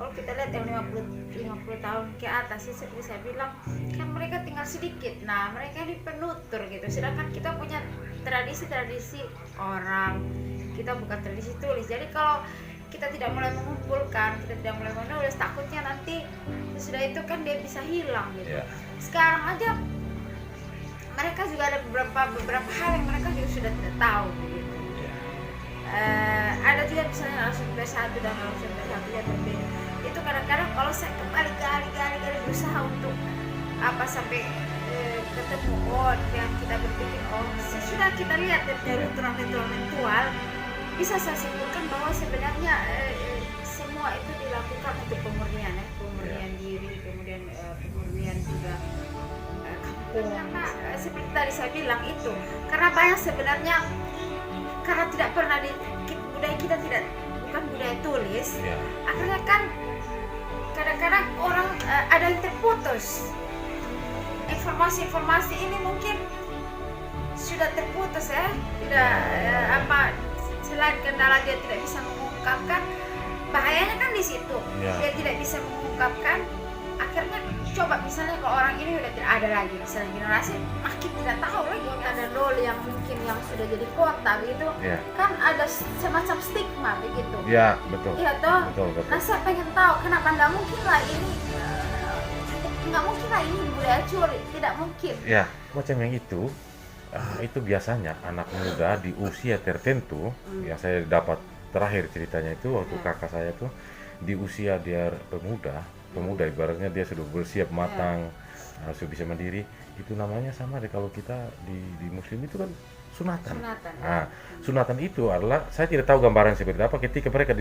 kalau kita lihat yang 50 tahun ke atas sih, seperti saya bilang kan mereka tinggal sedikit. Nah mereka ini penutur gitu, sedangkan kita punya tradisi orang, kita bukan tradisi tulis. Jadi kalau kita tidak mulai mengumpulkan, kita tidak mulai menulis, takutnya nanti sesudah itu kan dia bisa hilang gitu. Sekarang aja mereka juga ada beberapa hal yang mereka juga sudah tidak tahu gitu. Ada juga misalnya narasum P1 dan narasum P1 yang berbeda. Itu kadang-kadang kalau saya kembali gali berusaha untuk sampai ketemu yang kita berpikir sesudah kita lihat dari ritual bisa saya simpulkan bahwa sebenarnya semua itu dilakukan untuk pemurnian diri, kemudian pemurnian juga kampung. Seperti tadi saya bilang itu karena banyak sebenarnya karena tidak pernah budaya kita bukan budaya tulis, akhirnya kan kadang-kadang orang ada yang terputus. Informasi ini mungkin sudah terputus tidak selain kendala dia tidak bisa mengungkapkan, bahayanya kan di situ. Dia tidak bisa mengungkapkan, akhirnya coba misalnya kalau orang ini udah tidak ada lagi, misalnya generasi makin tidak tahu lagi, ada nol yang mungkin yang sudah jadi kota begitu, kan ada semacam stigma begitu. Betul. Iya toh. Betul. Nah saya pengen tahu kenapa nggak mungkin lah ini budaya curi, tidak mungkin. Macam yang itu biasanya anak muda di usia tertentu, yang saya dapat terakhir ceritanya itu waktu kakak saya tuh di usia dia pemuda ibaratnya dia sudah bersiap matang, sudah bisa mandiri, itu namanya sama deh kalau kita di muslim itu kan sunatan. Sunatan itu adalah, saya tidak tahu gambaran seperti apa, ketika mereka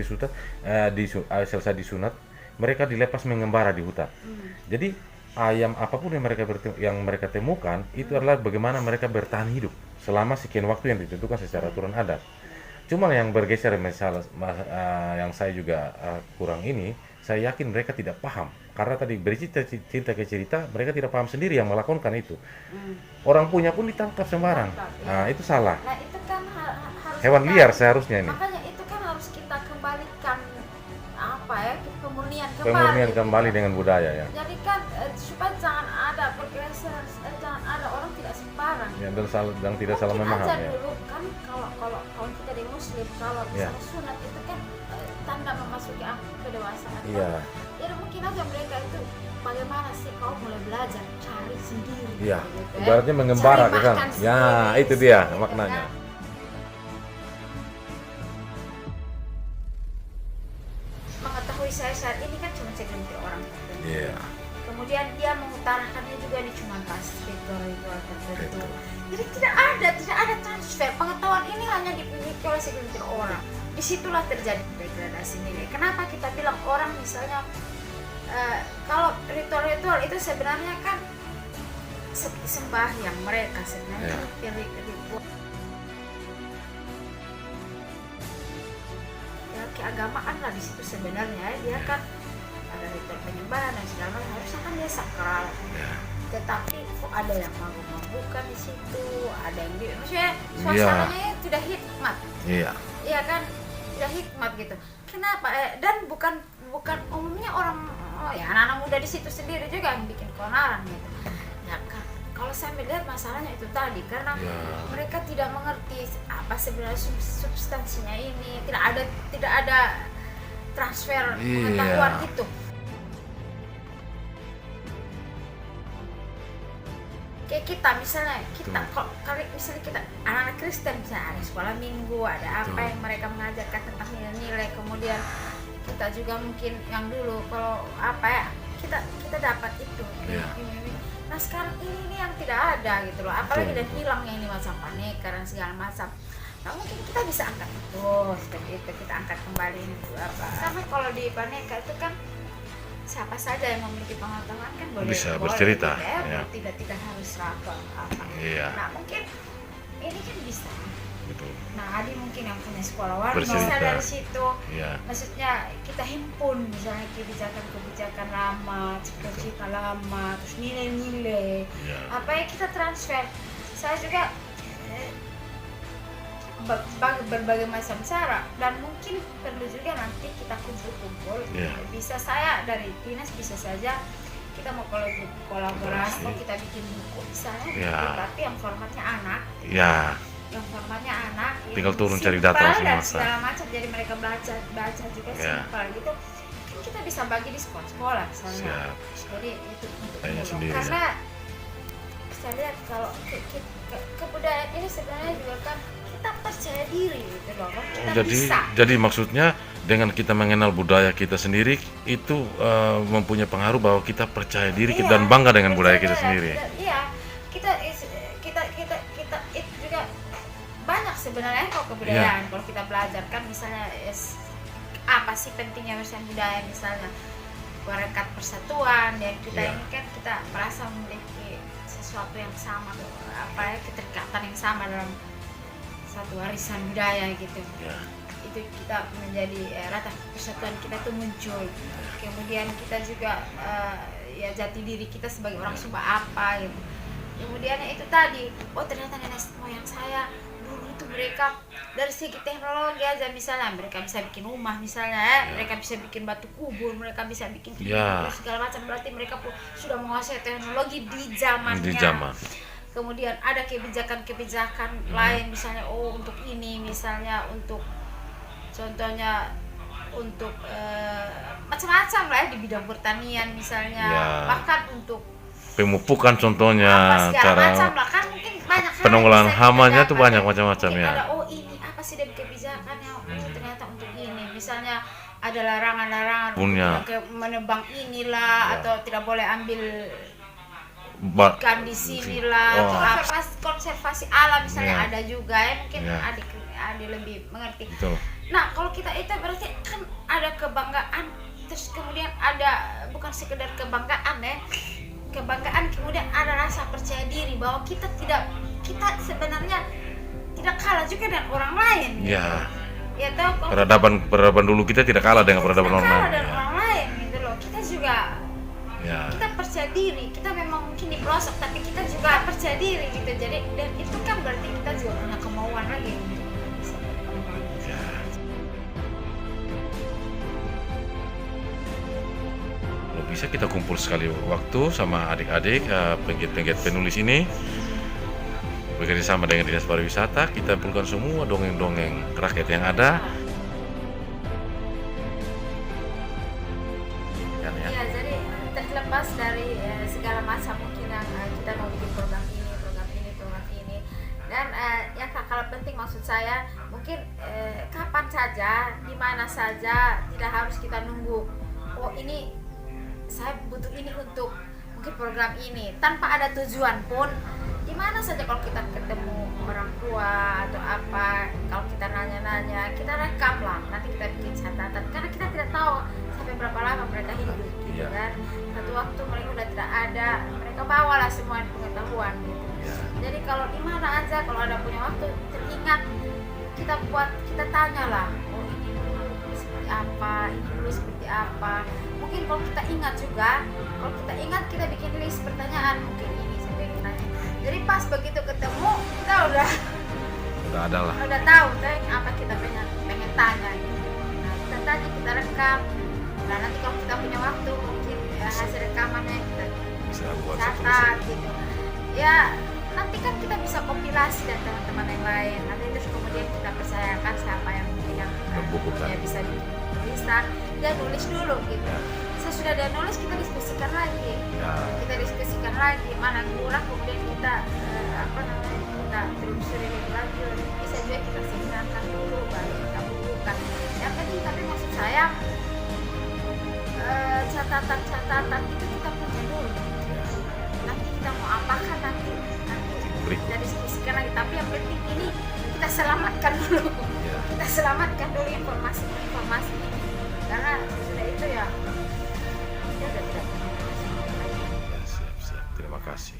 selesai disunat, mereka dilepas mengembara di hutan. Jadi ayam apapun yang mereka temukan itu adalah bagaimana mereka bertahan hidup selama sekian waktu yang ditentukan secara aturan adat. Cuma yang bergeser misalnya yang saya juga kurang ini, saya yakin mereka tidak paham karena tadi bercerita ke cerita, mereka tidak paham sendiri yang melakukan itu. Orang punya pun ditangkap sembarang. Nah itu salah. Nah itu kan harus hewan liar seharusnya ini. Makanya itu kan harus kita kembalikan pemurnian kembali dengan budaya ya. Jadi kan supaya jangan ada pergeseran, jangan ada orang tidak sembarang. Dan tidak salah memahami. Mungkin aja dulu kan kalau kita di muslim, kalau misalnya sunat itu kan tanda memasuki kedewasaan. Jadi mungkin aja mereka itu bagaimana sih kau mulai belajar cari sendiri. Gitu, ibaratnya mengembara ke sana. Itu dia maknanya. Mengetahui saya saat ini kan cuma segelintir orang tertentu. Kemudian dia mengutarakannya juga di cuma pas ritual tertentu. Jadi tidak ada transfer. Pengetahuan ini hanya dimiliki oleh segelintir orang. Disitulah terjadi degradasi nilai. Kenapa kita bilang orang misalnya kalau ritual itu sebenarnya kan seperti sembahyang mereka sebenarnya ritual. Keagamaan lah di situ sebenarnya, dia kan ada ritual penyembahan dan segala macam, harusnya kan dia sakral. Tetapi kok ada yang mabuk-mabukan di situ, ada yang maksudnya suasananya tidak hikmat. Iya kan, tidak hikmat gitu. Kenapa? Dan bukan umumnya orang anak-anak muda di situ sendiri juga yang bikin keonaran gitu. Ya kan. Kalau saya melihat masalahnya itu tadi, karena mereka tidak mengerti apa sebenarnya substansinya ini, tidak ada transfer pengetahuan itu. Kayak kita misalnya kalau misalnya kita anak-anak Kristen misalnya ada sekolah minggu, ada apa yang mereka mengajarkan tentang nilai-nilai, kemudian kita juga mungkin yang dulu kalau kita dapat itu. Nah sekarang ini yang tidak ada gitu loh, apalagi dan hilangnya ini macam paneka dan segala macam. Nah mungkin kita bisa angkat itu seperti itu, kita angkat kembali itu Sampai kalau di paneka itu kan siapa saja yang memiliki pengetahuan kan boleh bercerita. Tidak harus apa. Nah mungkin ini kan bisa. Nah Adi mungkin yang punya sekolah warna bisa dari situ. Maksudnya kita himpun misalnya kebijakan lama, cita-cita lama, terus nilai-nilai apa yang kita transfer. Saya juga berbagai macam cara, dan mungkin perlu juga nanti kita kumpul-kumpul. Bisa saya dari dinas, bisa saja kita mau kolaborasi, kita bikin buku misalnya, tapi yang formatnya anak, yang formatnya anak, tinggal turun cari simpel data dan semua segala macam, jadi mereka baca juga simpel gitu. Kan kita bisa bagi di sekolah misalnya. Jadi itu untuk karena saya lihat kalau kebudayaan ini sebenarnya juga kan kita percaya diri gitu loh, kita bisa. Jadi maksudnya dengan kita mengenal budaya kita sendiri itu mempunyai pengaruh bahwa kita percaya diri dan bangga dengan budaya kita sendiri. Iya, kita itu juga banyak sebenarnya kok kebudayaan. Kalau kita belajar kan misalnya apa sih pentingnya misalnya budaya, misalnya warekat persatuan, ya kita ini kan kita merasa memiliki sesuatu yang sama, keterikatan yang sama dalam satu warisan budaya gitu. Itu kita menjadi rata persatuan kita tuh muncul. Kemudian kita juga ya jati diri kita sebagai orang Sumba apa gitu. Kemudian itu tadi, ternyata nenek moyang saya dulu itu mereka dari segi teknologi aja, misalnya mereka bisa bikin rumah misalnya, mereka bisa bikin batu kubur, mereka bisa bikin segala macam, berarti mereka sudah menguasai teknologi di zamannya. Kemudian ada kebijakan-kebijakan lain, misalnya untuk ini, misalnya untuk contohnya untuk macam-macam lah di bidang pertanian misalnya, bahkan untuk pemupukan contohnya, cara macam lah, kan mungkin banyak penanggulangan hamanya tuh banyak macam-macam ya. Ada ini apa sih dari kebijakannya, ternyata untuk ini misalnya ada larangan-larangan untuk menebang inilah, atau tidak boleh ambil ikan di sini lah, atau apa konservasi alam misalnya, ada juga ya, mungkin adik lebih mengerti. Nah kalau kita itu berarti kan ada kebanggaan, terus kemudian ada bukan sekedar kebanggaan ya, kebanggaan kemudian ada rasa percaya diri bahwa kita sebenarnya tidak kalah juga dengan orang lain. Ya tahu peradaban dulu kita tidak kalah dengan peradaban orang lain gitu loh. Kita juga kita percaya diri, kita memang mungkin di pelosok tapi kita juga percaya diri gitu. Jadi dan itu kan berarti kita juga punya kemauan lagi untuk bisa berkembang. Kalau bisa kita kumpul sekali waktu sama adik-adik penggiat-penggiat penulis ini, bekerja sama dengan Dinas Pariwisata, kita kumpulkan semua dongeng-dongeng rakyat yang ada. Iya, jadi terlepas dari segala macam mungkin yang kita mau bikin program ini, dan yang tak kalah penting maksud saya mungkin kapan saja, di mana saja, tidak harus kita nunggu ini saya butuh ini untuk mungkin program ini, tanpa ada tujuan pun. Di mana saja kalau kita ketemu orang tua atau apa, kalau kita nanya-nanya, kita rekam lah, nanti kita bikin catatan, karena kita tidak tahu sampai berapa lama mereka hidup gitu kan. Satu waktu mereka udah tidak ada, mereka bawalah semua pengetahuan gitu. Jadi kalau di mana aja, kalau ada punya waktu teringat, kita tanyalah, ini dulu seperti apa, ini dulu seperti apa. Mungkin kalau kita ingat juga, kita bikin list pertanyaan, mungkin ini sampai nanya. Jadi pas begitu ketemu, kita udah tahu apa kita pengen tanya gitu. Nah, kita tanya, kita rekam. Nah, nanti kalau kita punya waktu, mungkin hasil rekamannya kita bisa buat catat gitu. Ya, nanti kan kita bisa kompilasi dan teman-teman yang lain. Nanti terus kemudian kita percayakan siapa yang mungkin yang bisa bikin tulisan, dia nulis dulu gitu. Sesudah dia nulis, kita diskusikan lagi. Kita diskusikan lagi, mana kurang, kemudian kita kita telusuri lagi. Bisa juga kita sinkronkan dulu, baru kita bukukan. Yang penting, tapi maksud saya catatan itu kita punya dulu. Nanti kita mau apakan nanti kita diskusikan lagi. Tapi yang penting ini kita selamatkan dulu. Kita selamatkan dulu informasi ini. Karena sudah itu ya udah tidak. Siap. Terima kasih.